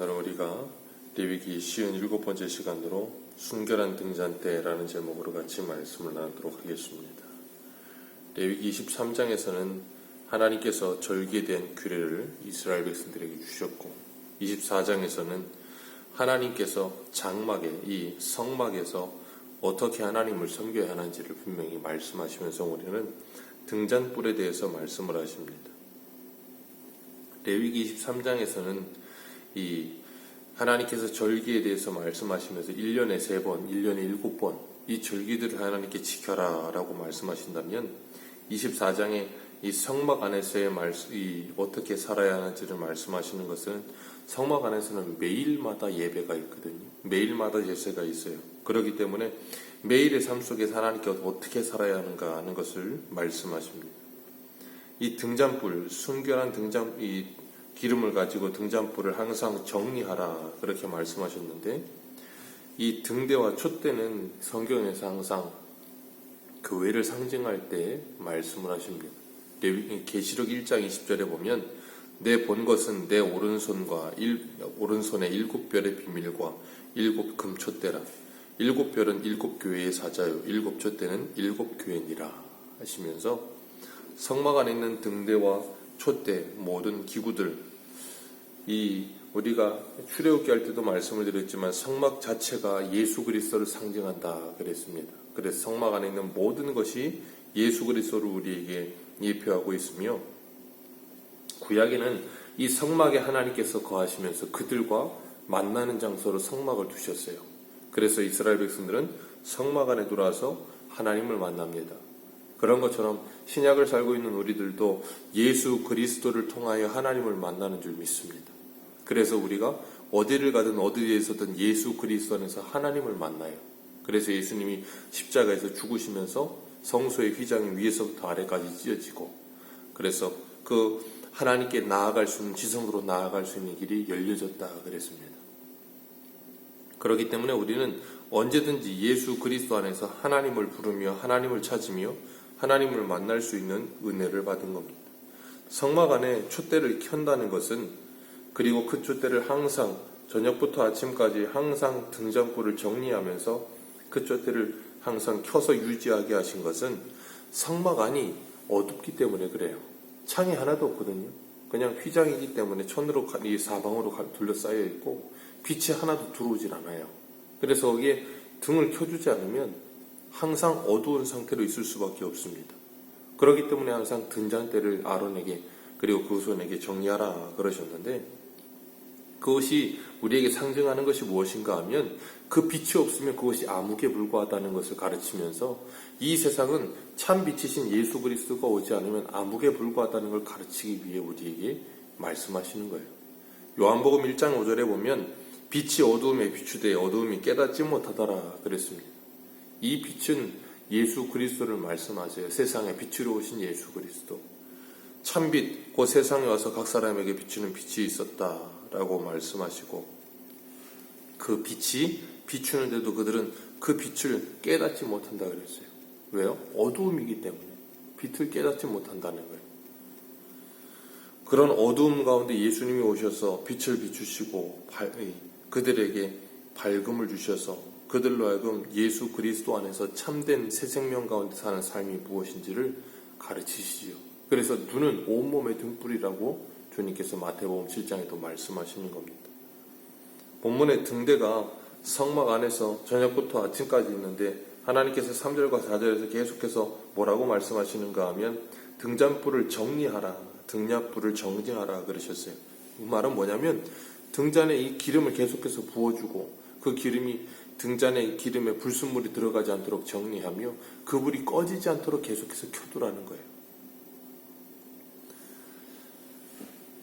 오늘은 우리가 레위기 57번째 시간으로 순결한 등잔 때라는 제목으로 같이 말씀을 나누도록 하겠습니다. 레위기 23장에서는 하나님께서 절기에 대한 규례를 이스라엘 백성들에게 주셨고, 24장에서는 하나님께서 장막에, 이 성막에서 어떻게 하나님을 섬겨야 하는지를 분명히 말씀하시면서 우리는 등잔불에 대해서 말씀을 하십니다. 레위기 23장에서는 이 하나님께서 절기에 대해서 말씀하시면서 1년에 3번, 1년에 7번 이 절기들을 하나님께 지켜라 라고 말씀하신다면, 24장에 이 성막 안에서의 어떻게 살아야 하는지를 말씀하시는 것은, 성막 안에서는 매일마다 예배가 있거든요. 매일마다 제사가 있어요. 그렇기 때문에 매일의 삶 속에서 하나님께 어떻게 살아야 하는가 하는 것을 말씀하십니다. 이 등잔불, 순결한 이 기름을 가지고 등잔불을 항상 정리하라 그렇게 말씀하셨는데, 이 등대와 촛대는 성경에서 항상 교회를 상징할 때 말씀을 하십니다. 계시록 1장 20절에 보면 내 본 것은 내 오른손에 7별의 비밀과 7 금촛대라. 7별은 7교회의 사자요 7 촛대는 7교회니라 하시면서, 성막 안에 있는 등대와 촛대 모든 기구들, 우리가 출애굽기 할 때도 말씀을 드렸지만 성막 자체가 예수 그리스도를 상징한다 그랬습니다. 그래서 성막 안에 있는 모든 것이 예수 그리스도를 우리에게 예표하고 있으며, 구약에는 이 성막에 하나님께서 거하시면서 그들과 만나는 장소로 성막을 두셨어요. 그래서 이스라엘 백성들은 성막 안에 들어와서 하나님을 만납니다. 그런 것처럼 신약을 살고 있는 우리들도 예수 그리스도를 통하여 하나님을 만나는 줄 믿습니다. 그래서 우리가 어디를 가든 어디에서든 예수 그리스도 안에서 하나님을 만나요. 그래서 예수님이 십자가에서 죽으시면서 성소의 휘장이 위에서부터 아래까지 찢어지고, 그래서 그 하나님께 나아갈 수 있는, 지성으로 나아갈 수 있는 길이 열려졌다 그랬습니다. 그렇기 때문에 우리는 언제든지 예수 그리스도 안에서 하나님을 부르며 하나님을 찾으며 하나님을 만날 수 있는 은혜를 받은 겁니다. 성막 안에 촛대를 켠다는 것은, 그리고 그 촛대를 항상 저녁부터 아침까지 항상 등잔불을 정리하면서 그 촛대를 항상 켜서 유지하게 하신 것은, 성막 안이 어둡기 때문에 그래요. 창이 하나도 없거든요. 그냥 휘장이기 때문에 천으로 이 사방으로 둘러싸여 있고 빛이 하나도 들어오질 않아요. 그래서 거기에 등을 켜주지 않으면 항상 어두운 상태로 있을 수밖에 없습니다. 그렇기 때문에 항상 등잔대를 아론에게 그리고 그 후손에게 정리하라 그러셨는데, 그것이 우리에게 상징하는 것이 무엇인가 하면, 그 빛이 없으면 그것이 암흑에 불과하다는 것을 가르치면서, 이 세상은 참 빛이신 예수 그리스도가 오지 않으면 암흑에 불과하다는 걸 가르치기 위해 우리에게 말씀하시는 거예요. 요한복음 1장 5절에 보면 빛이 어두움에 비추되 어두움이 깨닫지 못하더라 그랬습니다. 이 빛은 예수 그리스도를 말씀하세요. 세상에 빛으로 오신 예수 그리스도. 참빛, 그 세상에 와서 각 사람에게 비추는 빛이 있었다라고 말씀하시고, 그 빛이 비추는데도 그들은 그 빛을 깨닫지 못한다 그랬어요. 왜요? 어두움이기 때문에 빛을 깨닫지 못한다는 거예요. 그런 어두움 가운데 예수님이 오셔서 빛을 비추시고 그들에게 밝음을 주셔서 그들로 하여금 예수 그리스도 안에서 참된 새 생명 가운데 사는 삶이 무엇인지를 가르치시죠. 그래서 눈은 온몸의 등불이라고 주님께서 마태복음 7장에도 말씀하시는 겁니다. 본문의 등대가 성막 안에서 저녁부터 아침까지 있는데, 하나님께서 3절과 4절에서 계속해서 뭐라고 말씀하시는가 하면, 등잔불을 정리하라, 등잔불을 정리하라 그러셨어요. 그 말은 뭐냐면, 등잔에 이 기름을 계속해서 부어주고, 그 기름이 등잔에 기름에 불순물이 들어가지 않도록 정리하며 그 불이 꺼지지 않도록 계속해서 켜두라는 거예요.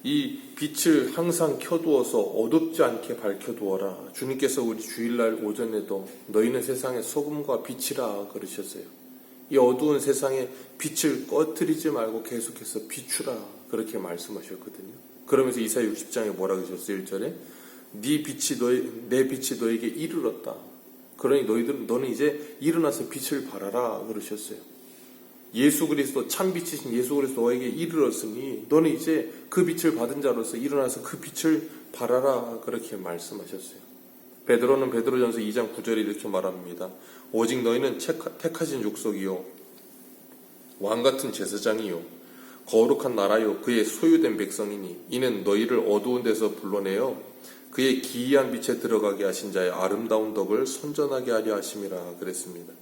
이 빛을 항상 켜두어서 어둡지 않게 밝혀두어라. 주님께서 우리 주일날 오전에도 너희는 세상의 소금과 빛이라 그러셨어요. 이 어두운 세상에 빛을 꺼뜨리지 말고 계속해서 비추라 그렇게 말씀하셨거든요. 그러면서 이사야 60장에 뭐라 그러셨어요? 1절에 내 빛이 너에게 이르렀다. 그러니 너는 이제 일어나서 빛을 발하라 그러셨어요. 예수 그리스도 참빛이신 예수 그리스도 너에게 이르렀으니 너는 이제 그 빛을 받은 자로서 일어나서 그 빛을 바라라 그렇게 말씀하셨어요. 베드로는 베드로전서 2장 9절에 이렇게 말합니다. 오직 너희는 택하신 족속이요 왕같은 제사장이요 거룩한 나라요 그의 소유된 백성이니 이는 너희를 어두운 데서 불러내어 그의 기이한 빛에 들어가게 하신 자의 아름다운 덕을 선전하게 하려 하심이라 그랬습니다.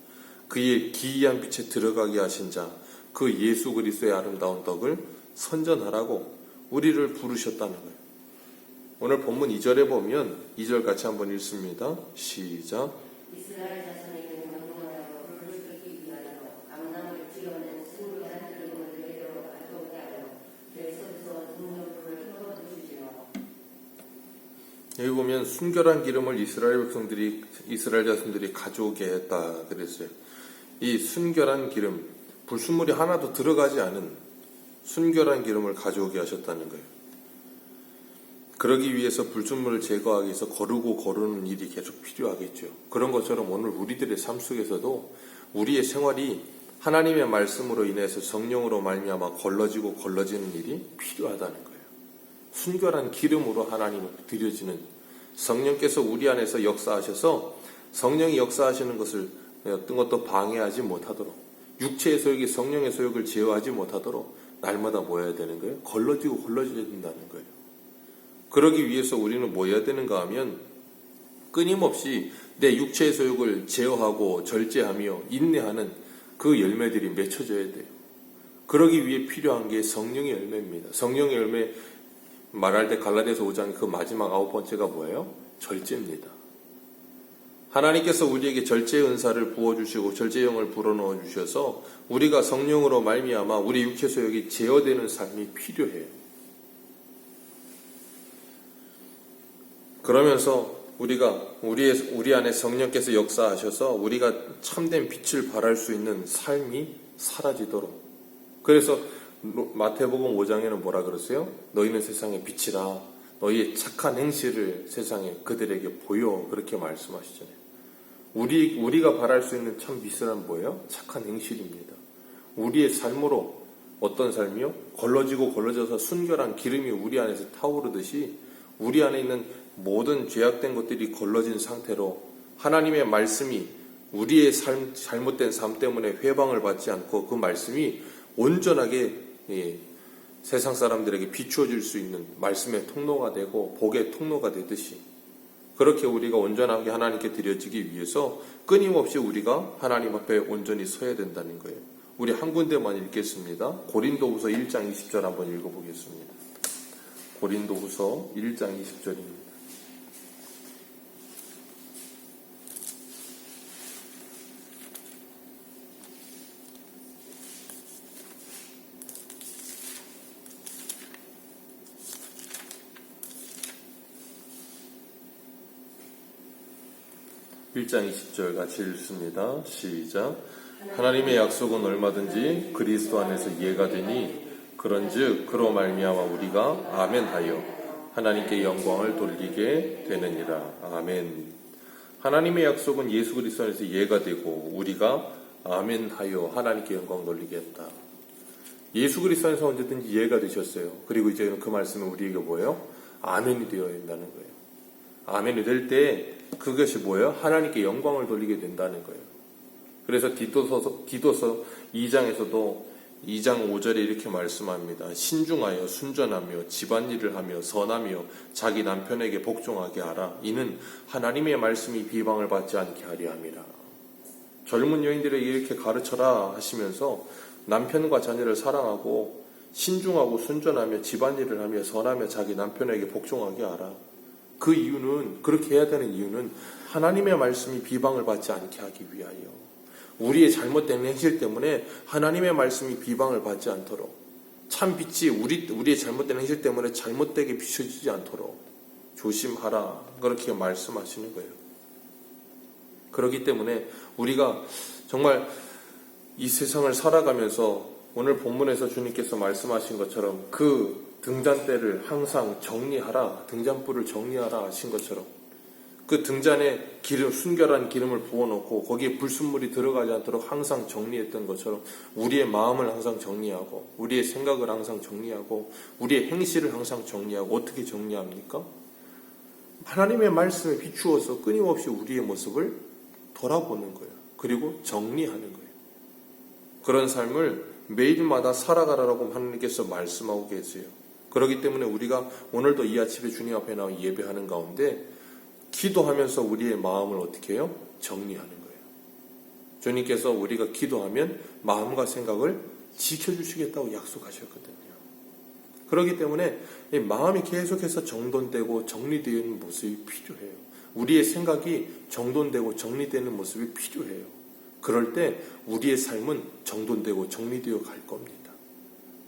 그의 기이한 빛에 들어가게 하신 자, 그 예수 그리스도의 아름다운 덕을 선전하라고 우리를 부르셨다는 거예요. 오늘 본문 2절에 보면 2절 같이 한번 읽습니다. 시작. 이스라엘 자손에게 명령하라고 불을 끓기 위하여 강나무를 찌어낸 순결한 기름을 내려 가져오게 하여 계속해서 등용불을 켜두시지요. 여기 보면 순결한 기름을 이스라엘 자손들이 가져오게 했다 그랬어요. 이 순결한 기름, 불순물이 하나도 들어가지 않은 순결한 기름을 가져오게 하셨다는 거예요. 그러기 위해서 불순물을 제거하기 위해서 거르는 일이 계속 필요하겠죠. 그런 것처럼 오늘 우리들의 삶 속에서도 우리의 생활이 하나님의 말씀으로 인해서 성령으로 말미암아 걸러지는 일이 필요하다는 거예요. 순결한 기름으로 하나님을 드려지는 성령께서 우리 안에서 역사하셔서 성령이 역사하시는 것을 어떤 것도 방해하지 못하도록 육체의 소욕이 성령의 소욕을 제어하지 못하도록 날마다 모여야 되는 거예요. 걸러져야 된다는 거예요. 그러기 위해서 우리는 뭐 해야 되는가 하면 끊임없이 내 육체의 소욕을 제어하고 절제하며 인내하는 그 열매들이 맺혀져야 돼요. 그러기 위해 필요한 게 성령의 열매입니다. 성령의 열매 말할 때 갈라디아서 5장 그 마지막 9번째가 뭐예요? 절제입니다. 하나님께서 우리에게 절제의 은사를 부어주시고 절제의 영을 불어넣어 주셔서 우리가 성령으로 말미암아 우리 육체 소욕이 제어되는 삶이 필요해요. 그러면서 우리 안에 성령께서 역사하셔서 우리가 참된 빛을 발할 수 있는 삶이 사라지도록. 그래서 마태복음 5장에는 뭐라 그랬어요? 너희는 세상의 빛이라. 너희의 착한 행실을 세상에 그들에게 보여. 그렇게 말씀하시잖아요. 우리가 발할 수 있는 참 빛은 뭐예요? 착한 행실입니다. 우리의 삶으로 어떤 삶이요? 걸러져서 순결한 기름이 우리 안에서 타오르듯이 우리 안에 있는 모든 죄악된 것들이 걸러진 상태로 하나님의 말씀이 우리의 잘못된 삶 때문에 회방을 받지 않고 그 말씀이 온전하게 세상 사람들에게 비추어질 수 있는 말씀의 통로가 되고 복의 통로가 되듯이 그렇게 우리가 온전하게 하나님께 드려지기 위해서 끊임없이 우리가 하나님 앞에 온전히 서야 된다는 거예요. 우리 한 군데만 읽겠습니다. 고린도후서 1장 20절 한번 읽어보겠습니다. 고린도후서 1장 20절입니다. 1장 20절 같이 읽습니다. 시작. 하나님의 약속은 얼마든지 그리스도 안에서 이해가 되니 그런즉 그로 말미암아 우리가 아멘하여 하나님께 영광을 돌리게 되느니라. 아멘. 하나님의 약속은 예수 그리스도 안에서 이해가 되고 우리가 아멘하여 하나님께 영광 돌리게 한다. 예수 그리스도 안에서 언제든지 이해가 되셨어요. 그리고 이제는 그 말씀은 우리에게 뭐예요? 아멘이 되어야 된다는 거예요. 아멘이 될 때 그것이 뭐예요? 하나님께 영광을 돌리게 된다는 거예요. 그래서 디도서 2장에서도 2장 5절에 이렇게 말씀합니다. 신중하여 순전하며 집안일을 하며 선하며 자기 남편에게 복종하게 하라. 이는 하나님의 말씀이 비방을 받지 않게 하려 함이라. 젊은 여인들에게 이렇게 가르쳐라 하시면서 남편과 자녀를 사랑하고 신중하고 순전하며 집안일을 하며 선하며 자기 남편에게 복종하게 하라. 그 이유는 그렇게 해야 되는 이유는 하나님의 말씀이 비방을 받지 않게 하기 위하여 우리의 잘못된 행실 때문에 하나님의 말씀이 비방을 받지 않도록 참 빛이 우리의 잘못된 행실 때문에 잘못되게 비춰지지 않도록 조심하라 그렇게 말씀하시는 거예요. 그렇기 때문에 우리가 정말 이 세상을 살아가면서 오늘 본문에서 주님께서 말씀하신 것처럼 그 등잔대를 항상 정리하라, 등잔불을 정리하라 하신 것처럼 그 등잔에 순결한 기름을 부어놓고 거기에 불순물이 들어가지 않도록 항상 정리했던 것처럼 우리의 마음을 항상 정리하고 우리의 생각을 항상 정리하고 우리의 행실을 항상 정리하고 어떻게 정리합니까? 하나님의 말씀에 비추어서 끊임없이 우리의 모습을 돌아보는 거예요. 그리고 정리하는 거예요. 그런 삶을 매일마다 살아가라라고 하나님께서 말씀하고 계세요. 그렇기 때문에 우리가 오늘도 이 아침에 주님 앞에 나와 예배하는 가운데 기도하면서 우리의 마음을 어떻게 해요? 정리하는 거예요. 주님께서 우리가 기도하면 마음과 생각을 지켜주시겠다고 약속하셨거든요. 그렇기 때문에 이 마음이 계속해서 정돈되고 정리되는 모습이 필요해요. 우리의 생각이 정돈되고 정리되는 모습이 필요해요. 그럴 때 우리의 삶은 정돈되고 정리되어 갈 겁니다.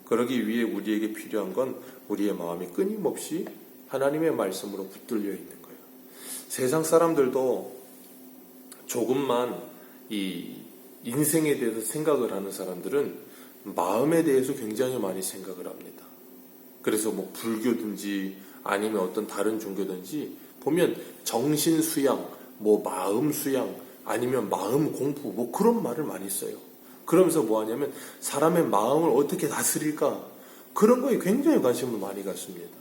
그러기 위해 우리에게 필요한 건 우리의 마음이 끊임없이 하나님의 말씀으로 붙들려 있는 거예요. 세상 사람들도 조금만 이 인생에 대해서 생각을 하는 사람들은 마음에 대해서 굉장히 많이 생각을 합니다. 그래서 뭐 불교든지 아니면 어떤 다른 종교든지 보면 정신 수양, 뭐 마음 수양, 아니면 마음 공부, 뭐 그런 말을 많이 써요. 그러면서 뭐 하냐면 사람의 마음을 어떻게 다스릴까? 그런 거에 굉장히 관심을 많이 갖습니다.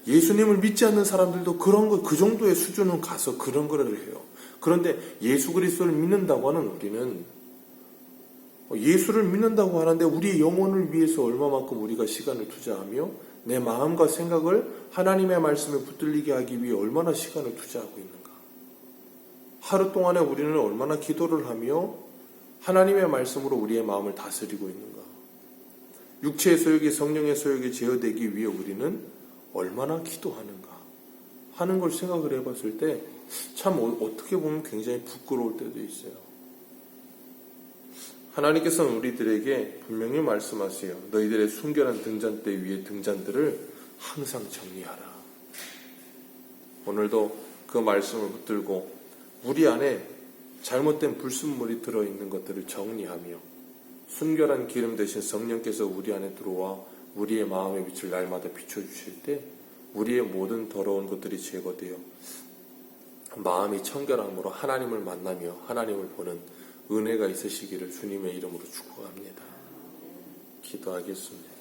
예수님을 믿지 않는 사람들도 그런 거, 그 정도의 수준은 가서 그런 거를 해요. 그런데 예수 그리스도를 믿는다고 하는 우리는 예수를 믿는다고 하는데 우리의 영혼을 위해서 얼마만큼 우리가 시간을 투자하며 내 마음과 생각을 하나님의 말씀에 붙들리게 하기 위해 얼마나 시간을 투자하고 있는가. 하루 동안에 우리는 얼마나 기도를 하며 하나님의 말씀으로 우리의 마음을 다스리고 있는가. 육체의 소욕이 성령의 소욕에 제어되기 위해 우리는 얼마나 기도하는가 하는 걸 생각을 해봤을 때 참 어떻게 보면 굉장히 부끄러울 때도 있어요. 하나님께서는 우리들에게 분명히 말씀하세요. 너희들의 순결한 등잔대 위에 등잔들을 항상 정리하라. 오늘도 그 말씀을 붙들고 우리 안에 잘못된 불순물이 들어있는 것들을 정리하며 순결한 기름 대신 성령께서 우리 안에 들어와 우리의 마음의 빛을 날마다 비춰주실 때 우리의 모든 더러운 것들이 제거되어 마음이 청결함으로 하나님을 만나며 하나님을 보는 은혜가 있으시기를 주님의 이름으로 축복합니다. 기도하겠습니다.